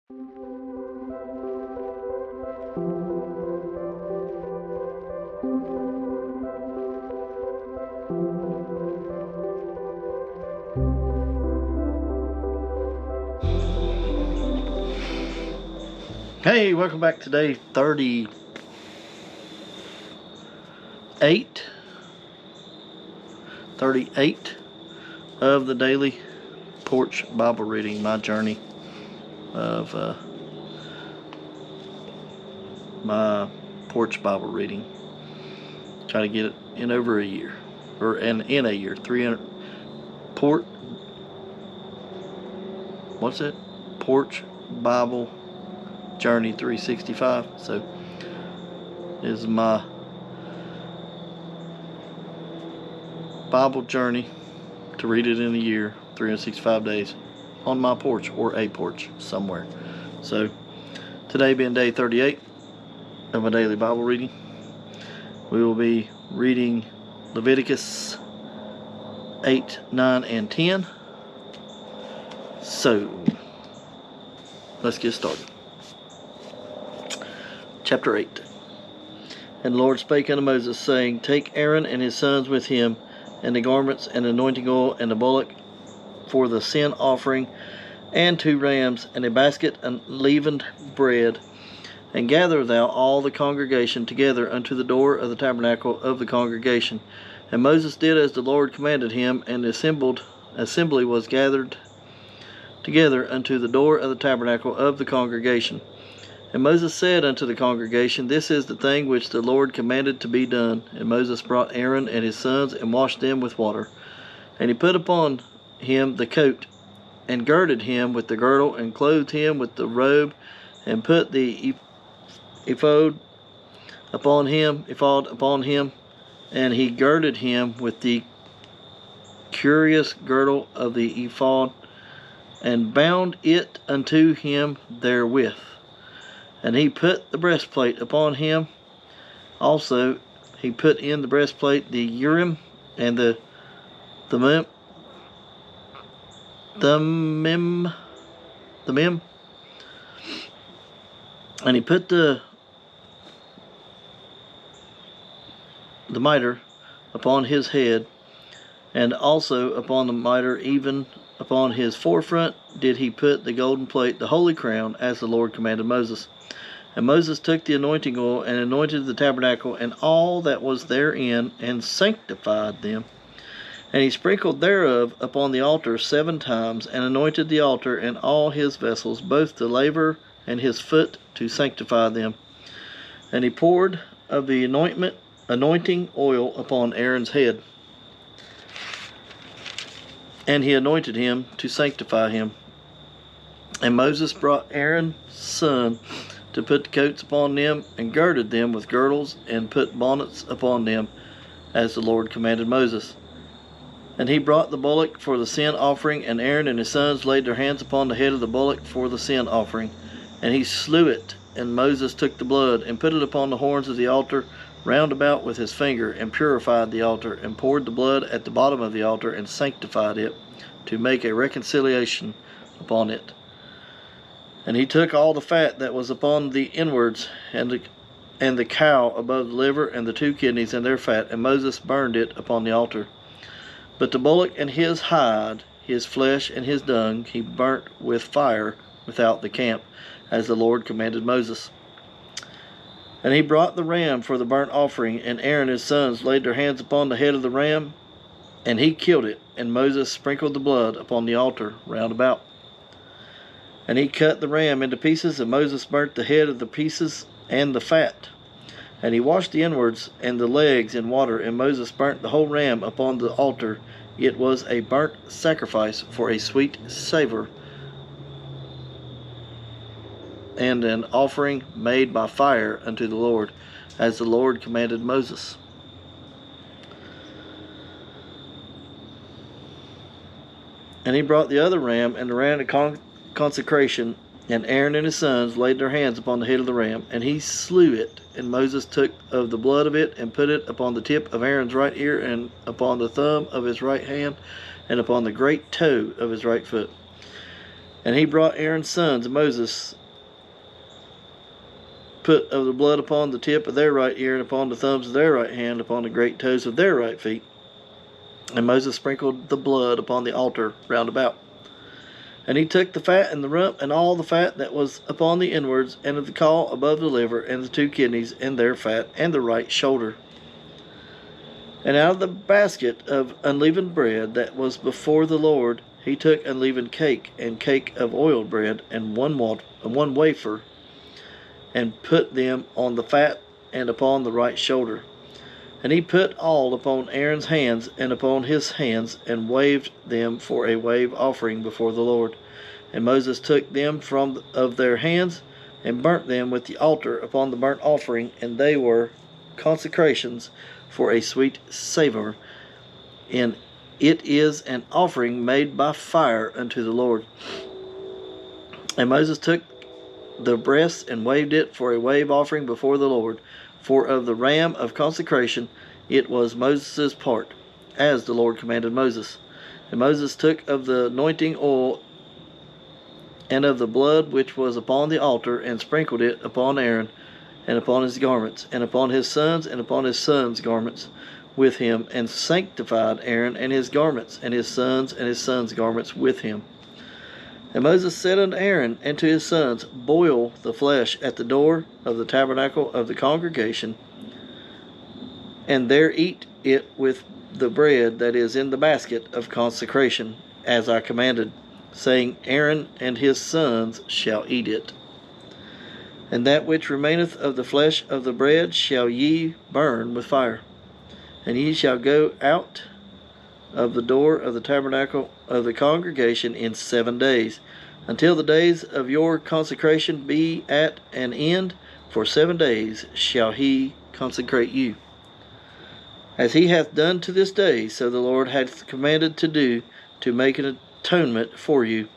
Hey, welcome back to day 38 of the daily Porch Bible Reading, my journey of my Porch Bible Reading. Try to get it in over a year, or in a year, 300 Porch Bible Journey 365. So this is my Bible journey to read it in a year, 365 days on my porch or a porch somewhere. So today being day 38 of my daily Bible reading, we will be reading Leviticus 8, 9, and 10. So let's get started. Chapter 8. And the Lord spake unto Moses, saying, Take Aaron and his sons with him, and the garments, and the anointing oil, and the bullock for the sin offering, and 2 rams, and a basket and leavened bread, and gather thou all the congregation together unto the door of the tabernacle of the congregation. And Moses did as the Lord commanded him, and the assembly was gathered together unto the door of the tabernacle of the congregation. And Moses said unto the congregation, This is the thing which the Lord commanded to be done. And Moses brought Aaron and his sons, and washed them with water. And he put upon him the coat, and girded him with the girdle, and clothed him with the robe, and put the ephod upon him, and he girded him with the curious girdle of the ephod, and bound it unto him therewith. And he put the breastplate upon him. Also he put in the breastplate the Urim and the Thummim. And he put the mitre upon his head, and also upon the mitre, even upon his forefront, did he put the golden plate, the holy crown, as the Lord commanded Moses. And Moses took the anointing oil, and anointed the tabernacle, and all that was therein, and sanctified them. And he sprinkled thereof upon the altar 7 times, and anointed the altar and all his vessels, both the laver and his foot, to sanctify them. And he poured of the anointing oil upon Aaron's head, and he anointed him to sanctify him. And Moses brought Aaron's son to put the coats upon them, and girded them with girdles, and put bonnets upon them, as the Lord commanded Moses. And he brought the bullock for the sin offering, and Aaron and his sons laid their hands upon the head of the bullock for the sin offering. And he slew it, and Moses took the blood, and put it upon the horns of the altar round about with his finger, and purified the altar, and poured the blood at the bottom of the altar, and sanctified it, to make a reconciliation upon it. And he took all the fat that was upon the inwards, and the cow above the liver, and the 2 kidneys and their fat, and Moses burned it upon the altar. But the bullock and his hide, his flesh and his dung, he burnt with fire without the camp, as the Lord commanded Moses. And he brought the ram for the burnt offering, and Aaron and his sons laid their hands upon the head of the ram, and he killed it, and Moses sprinkled the blood upon the altar round about. And he cut the ram into pieces, and Moses burnt the head of the pieces and the fat. And he washed the inwards and the legs in water, and Moses burnt the whole ram upon the altar. It was a burnt sacrifice for a sweet savor, and an offering made by fire unto the Lord, as the Lord commanded Moses. And he brought the other ram, and the ram of consecration, and Aaron and his sons laid their hands upon the head of the ram, and he slew it. And Moses took of the blood of it, and put it upon the tip of Aaron's right ear, and upon the thumb of his right hand, and upon the great toe of his right foot. And he brought Aaron's sons, and Moses put of the blood upon the tip of their right ear, and upon the thumbs of their right hand, upon the great toes of their right feet. And Moses sprinkled the blood upon the altar round about. And he took the fat and the rump, and all the fat that was upon the inwards, and of the caul above the liver, and the 2 kidneys, and their fat, and the right shoulder. And out of the basket of unleavened bread that was before the Lord, he took unleavened cake, and cake of oiled bread, and one wafer, and put them on the fat and upon the right shoulder. And he put all upon Aaron's hands and upon his hands, and waved them for a wave offering before the Lord. And Moses took them from of their hands, and burnt them with the altar upon the burnt offering, and they were consecrations for a sweet savour, and it is an offering made by fire unto the Lord. And Moses took the breast, and waved it for a wave offering before the Lord. For of the ram of consecration it was Moses' part, as the Lord commanded Moses. And Moses took of the anointing oil and of the blood which was upon the altar, and sprinkled it upon Aaron, and upon his garments, and upon his sons, and upon his sons' garments with him, and sanctified Aaron and his garments, and his sons' garments with him. And Moses said unto Aaron and to his sons, Boil the flesh at the door of the tabernacle of the congregation, and there eat it with the bread that is in the basket of consecration, as I commanded, saying, Aaron and his sons shall eat it. And that which remaineth of the flesh of the bread shall ye burn with fire. And ye shall go out of the door of the tabernacle of the congregation in 7 days, until the days of your consecration be at an end. For 7 days shall he consecrate you, as he hath done to this day, so the Lord hath commanded to do, to make an atonement for you.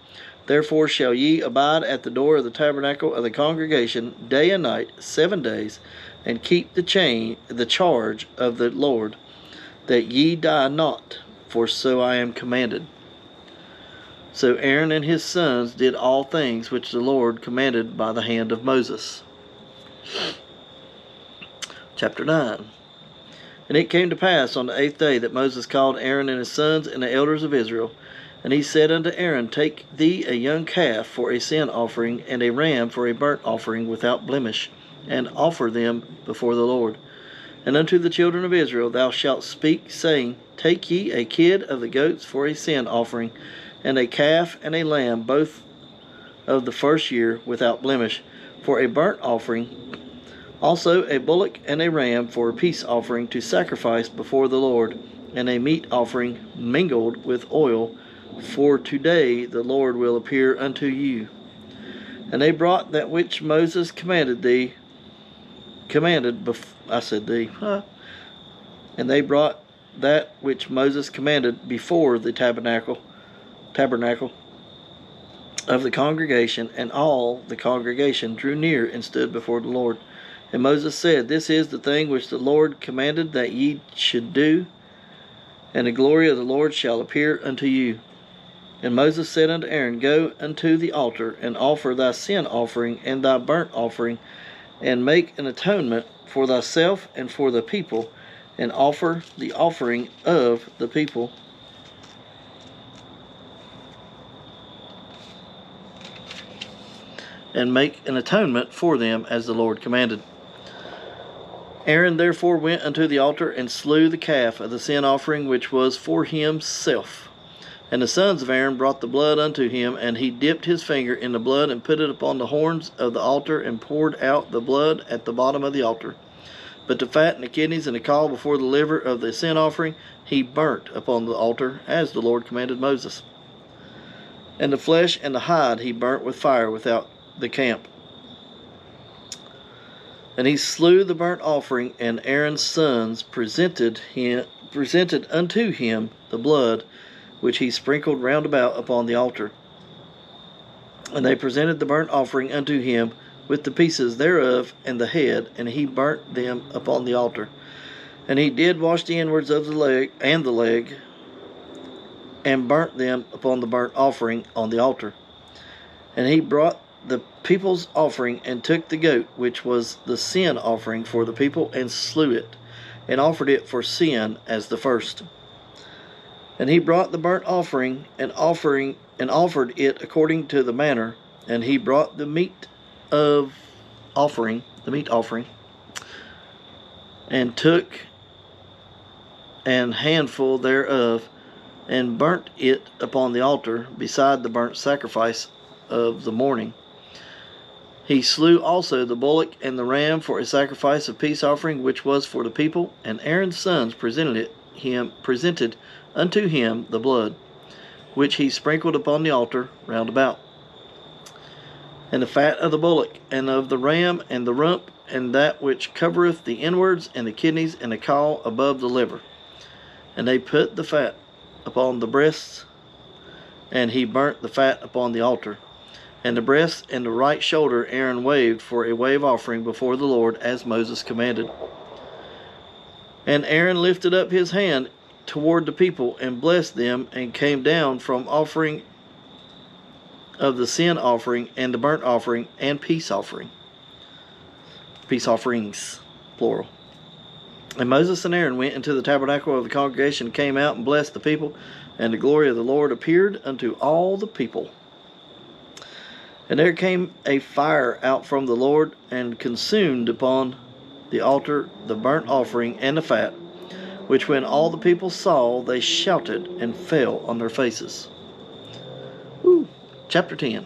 Therefore shall ye abide at the door of the tabernacle of the congregation day and night 7 days, and keep the charge of the Lord, that ye die not, for so I am commanded. So Aaron and his sons did all things which the Lord commanded by the hand of Moses. Chapter 9. And it came to pass on the 8th day that Moses called Aaron and his sons and the elders of Israel. And he said unto Aaron, Take thee a young calf for a sin offering, and a ram for a burnt offering without blemish, and offer them before the Lord. And unto the children of Israel thou shalt speak, saying, Take ye a kid of the goats for a sin offering, and a calf and a lamb, both of the first year, without blemish, for a burnt offering. Also a bullock and a ram for a peace offering to sacrifice before the Lord, and a meat offering mingled with oil, for today the Lord will appear unto you. And they brought that which Moses commanded, And they brought that which Moses commanded before the tabernacle of the congregation, and all the congregation drew near and stood before the Lord. And Moses said, This is the thing which the Lord commanded that ye should do, and the glory of the Lord shall appear unto you. And Moses said unto Aaron, Go unto the altar, and offer thy sin offering and thy burnt offering, and make an atonement for thyself and for the people, and offer the offering of the people. And make an atonement for them as the Lord commanded. Aaron therefore went unto the altar, and slew the calf of the sin offering which was for himself. And the sons of Aaron brought the blood unto him, and he dipped his finger in the blood, and put it upon the horns of the altar, and poured out the blood at the bottom of the altar. But the fat and the kidneys and the caul before the liver of the sin offering he burnt upon the altar, as the Lord commanded Moses. And the flesh and the hide he burnt with fire without the camp. And he slew the burnt offering, and Aaron's sons presented unto him the blood which he sprinkled round about upon the altar. And they presented the burnt offering unto him with the pieces thereof and the head, and he burnt them upon the altar. And he did wash the inwards of the leg, and burnt them upon the burnt offering on the altar. And he brought the people's offering, and took the goat, which was the sin offering for the people, and slew it, and offered it for sin as the first. And he brought the burnt offering, and offered it according to the manner. And he brought the meat offering, and took an handful thereof, and burnt it upon the altar beside the burnt sacrifice of the morning. He slew also the bullock and the ram for a sacrifice of peace offering, which was for the people. And Aaron's sons presented unto him the blood, which he sprinkled upon the altar round about. And the fat of the bullock, and of the ram, and the rump, and that which covereth the inwards, and the kidneys, and the caul above the liver. And they put the fat upon the breasts, and he burnt the fat upon the altar. And the breast and the right shoulder Aaron waved for a wave offering before the Lord, as Moses commanded. And Aaron lifted up his hand toward the people, and blessed them, and came down from offering of the sin offering, and the burnt offering, and peace offerings, plural. And Moses and Aaron went into the tabernacle of the congregation, and came out and blessed the people, and the glory of the Lord appeared unto all the people. And there came a fire out from the Lord, and consumed upon the altar the burnt offering and the fat, which when all the people saw, they shouted and fell on their faces. Chapter 10.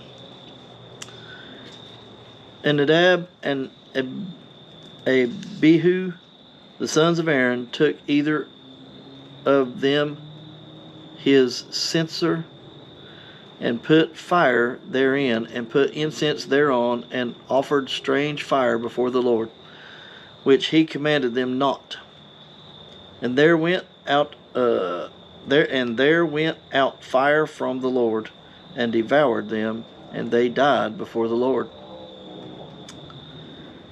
And Nadab and Abihu, the sons of Aaron, took either of them his censer, and put fire therein, and put incense thereon, and offered strange fire before the Lord, which he commanded them not. And there went out fire from the Lord, and devoured them, and they died before the Lord.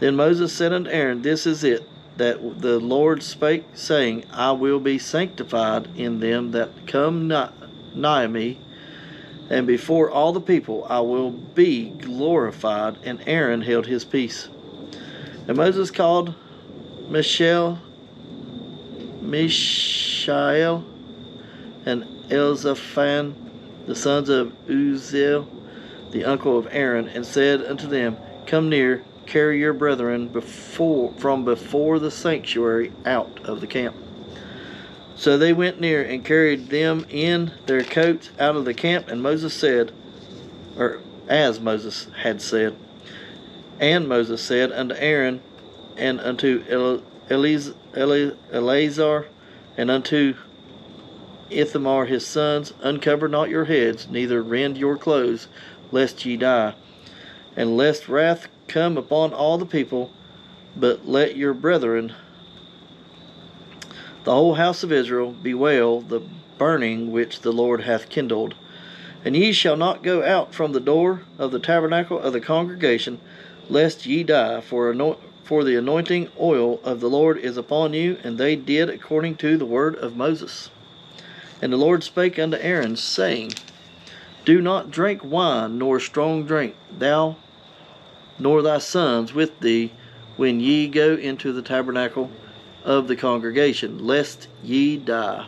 Then Moses said unto Aaron, This is it, that the Lord spake, saying, I will be sanctified in them that come nigh me, and before all the people I will be glorified. And Aaron held his peace. And Moses called Mishael, and Elzaphan, the sons of Uzziel, the uncle of Aaron, and said unto them, Come near, carry your brethren from before the sanctuary out of the camp. So they went near, and carried them in their coats out of the camp. And Moses said, or as Moses had said, and Moses said unto Aaron, and unto Eleazar, and unto Ithamar his sons, Uncover not your heads, neither rend your clothes, lest ye die, and lest wrath come upon all the people, but let your brethren, the whole house of Israel, bewail the burning which the Lord hath kindled. And ye shall not go out from the door of the tabernacle of the congregation, lest ye die, for the anointing oil of the Lord is upon you. And they did according to the word of Moses. And the Lord spake unto Aaron, saying, Do not drink wine, nor strong drink, thou nor thy sons with thee, when ye go into the tabernacle of the congregation, lest ye die.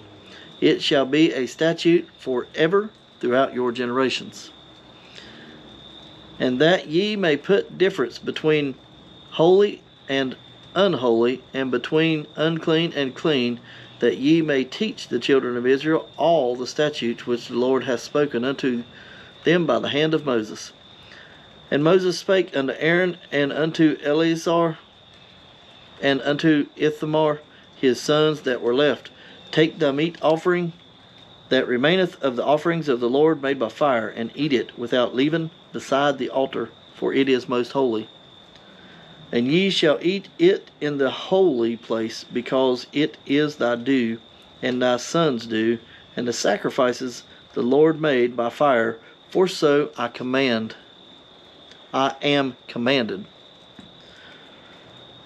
It shall be a statute forever throughout your generations. And that ye may put difference between holy and unholy, and between unclean and clean, that ye may teach the children of Israel all the statutes which the Lord hath spoken unto them by the hand of Moses. And Moses spake unto Aaron, and unto Eleazar, and unto Ithamar his sons that were left, Take the meat offering that remaineth of the offerings of the Lord made by fire, and eat it without leaven beside the altar, for it is most holy. And ye shall eat it in the holy place, because it is thy due, and thy sons' due, and the sacrifices the Lord made by fire, for so I am commanded.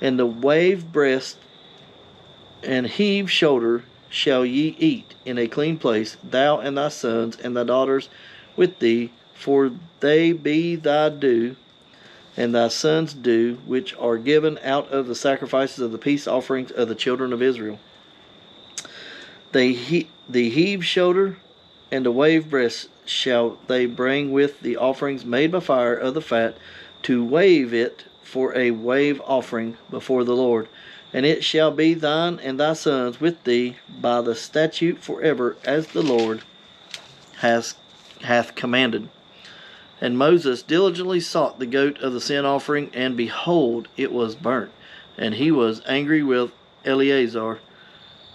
And the wave breast and heave shoulder shall ye eat in a clean place, thou and thy sons and thy daughters with thee, for they be thy due, and thy sons' due, which are given out of the sacrifices of the peace offerings of the children of Israel. The heave shoulder and the wave breast shall they bring with the offerings made by fire of the fat, to wave it for a wave offering before the Lord. And it shall be thine and thy sons with thee by the statute forever, as the Lord hath commanded. And Moses diligently sought the goat of the sin offering, and behold, it was burnt. And he was angry with Eleazar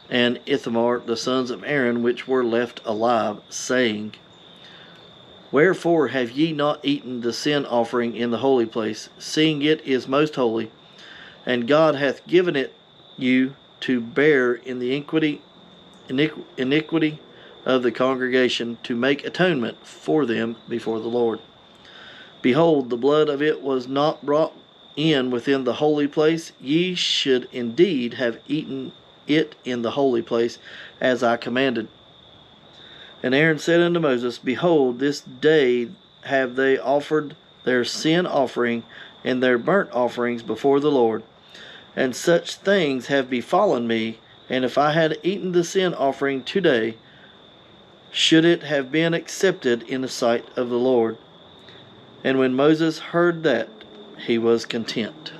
and Ithamar, the sons of Aaron, which were left alive, saying, Wherefore have ye not eaten the sin offering in the holy place, seeing it is most holy? And God hath given it you to bear in the iniquity of the congregation, to make atonement for them before the Lord. Behold, the blood of it was not brought in within the holy place. Ye should indeed have eaten it in the holy place, as I commanded. And Aaron said unto Moses, Behold, this day have they offered their sin offering and their burnt offerings before the Lord. And such things have befallen me, and if I had eaten the sin offering today, should it have been accepted in the sight of the Lord? And when Moses heard that, he was content.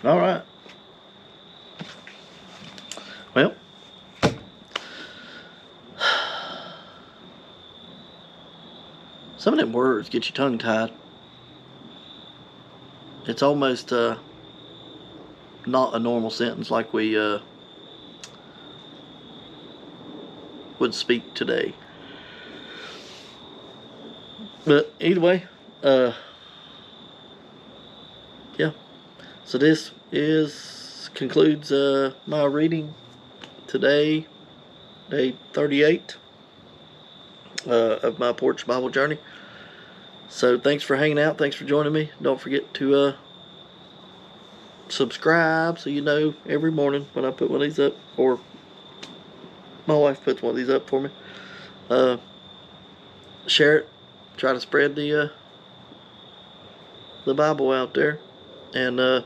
All right. Well, some of them words get you tongue-tied. It's almost not a normal sentence like we would speak today. But either way, yeah. So this concludes my reading today, day 38 of my Porch Bible journey. So thanks for hanging out. Thanks for joining me. Don't forget to subscribe so you know every morning when I put one of these up, or my wife puts one of these up for me. Share it. Try to spread the Bible out there. And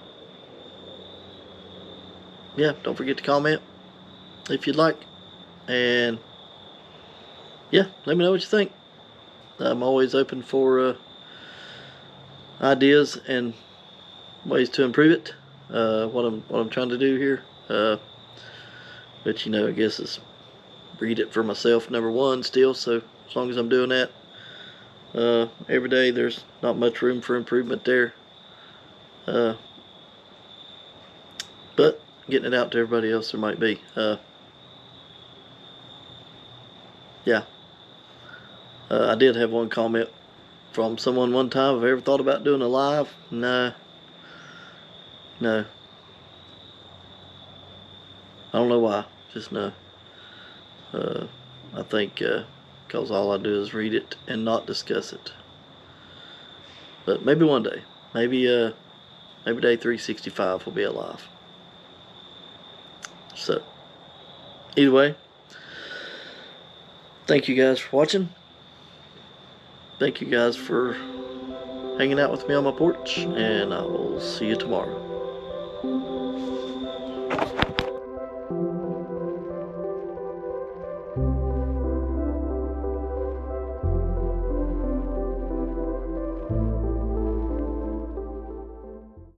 yeah, don't forget to comment if you'd like. And yeah, let me know what you think. I'm always open for ideas and ways to improve it. What I'm trying to do here. But you know, I guess it's read it for myself, number one, still. So as long as I'm doing that every day, there's not much room for improvement there. But getting it out to everybody else, there might be. Yeah. I did have one comment from someone one time. Have I ever thought about doing a live? No. I don't know why. Just no. I think because all I do is read it and not discuss it. But maybe one day. Maybe day 365 will be alive. So, either way, thank you guys for watching. Thank you guys for hanging out with me on my porch, and I will see you tomorrow.